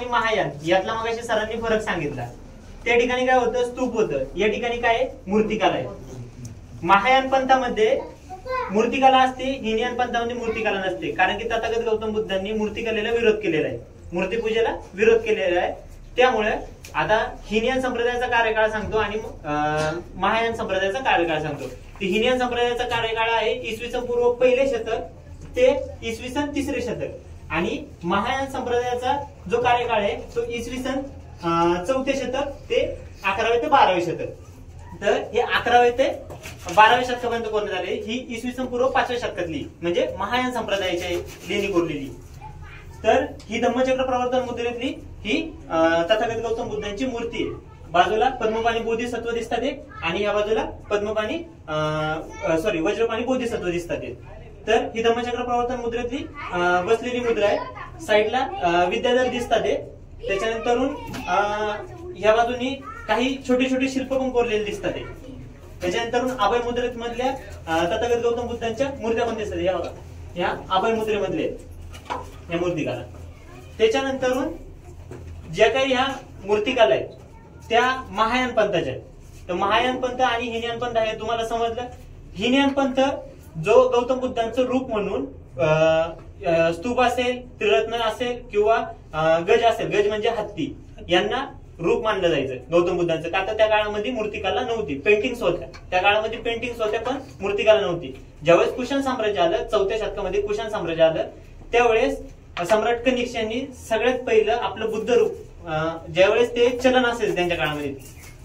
महायान यातला मगाशी सरांनी फरक सांगितला। त्या ठिकाणी काय होतं, स्तूप होतं, या ठिकाणी काय मूर्तिकला आहे। महायान पंथामध्ये मूर्तिकला असते, हिनयान पंथामध्ये मूर्तिकला नसते, कारण की तथागत गौतम बुद्धांनी मूर्तिकलेला विरोध केलेला आहे, मूर्तिपूजेला विरोध केलेला आहे। त्यामुळे आता हिनयान संप्रदायाचा कार्यकाळ सांगतो आणि महायान संप्रदायाचा कार्यकाळ सांगतो। हिनयान संप्रदायाचा कार्यकाळ आहे इसवी सन पूर्व 1 शतक ते इसवी सन 3 शतक आणि महायान संप्रदायाचा जो कार्यकाळ आहे तो इसवी सन 4 शतक ते 11वे ते 12वे शतक। तर हे 11वे ते 12व्या शतकापर्यंत करण्यात आले। ही इसवी सन पूर्व 5व्या शतकातली म्हणजे महायान संप्रदायाची लेणी कोरलेली। तर ही धम्मचक्र प्रवर्तन मुद्रेतली ही तथागत गौतम बुद्धांची मूर्ती आहे। बाजूला पद्मपाणी बोधिसत्व दिसतात आणि या बाजूला वज्रपाणी बोधिसत्व दिसतात। तर ही धम्मचक्र प्रवर्तन मुद्रेतली बसलेली मुद्रा आहे। साईडला विद्याधर दिसतात, त्याच्यानंतरून या बाजूनी काही छोटे छोटे शिल्प पण कोरलेले दिसतात। त्याच्यानंतर अभय मुद्रेत मधल्या तथागत गौतम बुद्धांच्या मूर्त्या पण दिसतात, या बघा या अभय मुद्रेमधले या मूर्तिकला। त्याच्यानंतरून ज्या काही ह्या मूर्तिकला आहेत त्या महायान पंथाच्या आहेत। तर महायान पंथ आणि हिनयान पंथ आहे, तुम्हाला समजलं। हिनयान पंथ जो गौतम बुद्धांचं रूप म्हणून स्तूप असेल, त्रिरत्न असेल किंवा गज असेल, गज म्हणजे हत्ती, यांना रूप मानलं जायचं गौतम बुद्धांचं। का तर त्या काळामध्ये मूर्तिकला नव्हती, पेंटिंग्स होत्या, त्या काळामध्ये पेंटिंग्स होत्या पण मूर्तिकला नव्हती। ज्यावेळेस कुशाण साम्राज्य आलं, 4थ्या शतकामध्ये कुशाण साम्राज्य आलं, त्यावेळेस सम्राट कनिष्क यांनी सगळ्यात पहिलं आपलं बुद्ध रूप, ज्यावेळेस ते चलन असेल त्यांच्या काळामध्ये,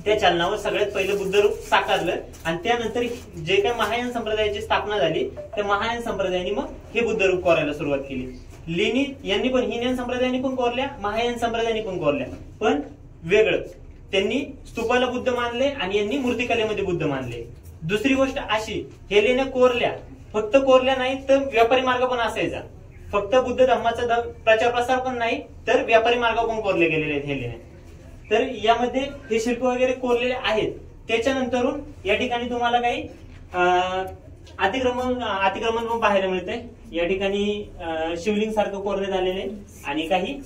त्या चलनावर सगळ्यात पहिलं बुद्ध रूप साकारलं आणि त्यानंतर जे काही महायान संप्रदायाची स्थापना झाली त्या महायान संप्रदायाने मग हे बुद्ध रूप कोरायला सुरुवात केली। लेणी यांनी पण हिनयान संप्रदायाने पण कोरल्या, महायान संप्रदायाने पण कोरल्या, पण वेगळं। त्यांनी स्तूपाला बुद्ध मानले आणि यांनी मूर्तिकलेमध्ये बुद्ध मानले। दुसरी गोष्ट अशी, हे लेण्या कोरल्या, फक्त कोरल्या नाही तर व्यापारी मार्ग पण असायचा, फक्त बुद्ध धम्माचा प्रचार प्रसार पण नाही तर व्यापारी मार्ग पण कोरले गेलेले आहेत हे लेण्या। तर यामध्ये हे शिल्प वगैरे कोरलेले आहेत। त्याच्यानंतरून या ठिकाणी तुम्हाला काही अतिक्रमण पण पाहायला मिळतंय। या ठिकाणी शिवलिंग सारखं कोरण्यात आलेले आणि काही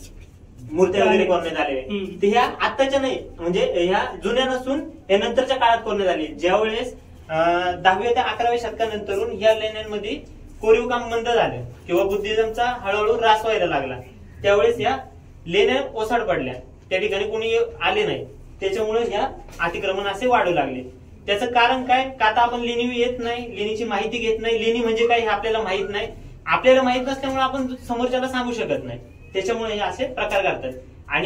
मूर्त्या वगैरे कोरण्यात आलेले। ते ह्या आत्ताच्या नाही, म्हणजे ह्या जुन्या नसून या नंतरच्या काळात कोरण्यात आले। ज्यावेळेस 10व्या ते 11व्या शतकानंतरून या लेण्यांमध्ये कोरीव काम मंद झालं किंवा बुद्धिझमचा हळूहळू ऱ्हास व्हायला लागला, त्यावेळेस या लेण्या ओसाड पडल्या, त्या ठिकाणी कोणी आले नाही, त्याच्यामुळे ह्या अतिक्रमण असे वाढू लागले। त्याचं कारण काय, का तर आपण लेणी येत नाही, लेणीची माहिती घेत नाही, लेणी म्हणजे काय हे आपल्याला माहित नाही, आपल्याला माहित नसल्यामुळे आपण समोरच्याला सांगू शकत नाही, त्याच्यामुळे हे असे प्रकार घडतात। आणि